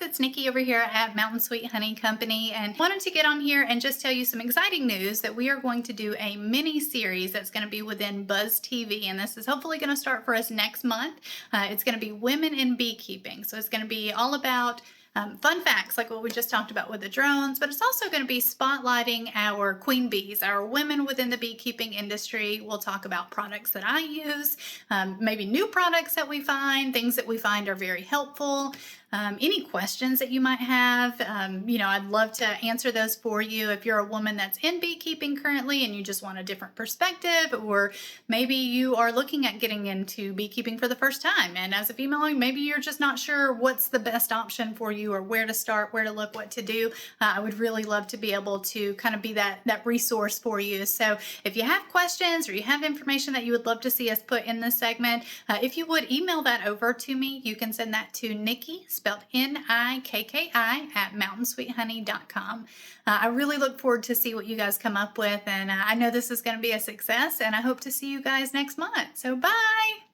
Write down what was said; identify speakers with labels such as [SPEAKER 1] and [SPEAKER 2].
[SPEAKER 1] It's Nikki over here at Mountain Sweet Honey Company, and wanted to get on here and just tell you some exciting news that we are going to do a mini series that's going to be within Buzz TV, and this is hopefully going to start for us next month. It's going to be Women in Beekeeping, so it's going to be all about fun facts like what we just talked about with the drones, but it's also going to be spotlighting our queen bees, our women within the beekeeping industry. We'll talk about products that I use, maybe new products that we find, things that we find are very helpful. Any questions that you might have, I'd love to answer those for you. If you're a woman that's in beekeeping currently and you just want a different perspective, or maybe you are looking at getting into beekeeping for the first time, and as a female, maybe you're just not sure what's the best option for you or where to start, where to look, what to do. I would really love to be able to kind of be that resource for you. So if you have questions or you have information that you would love to see us put in this segment, if you would email that over to me, you can send that to Nikki, spelled Nikki, at mountainsweethoney.com. I really look forward to see what you guys come up with, and I know this is going to be a success, and I hope to see you guys next month. So bye!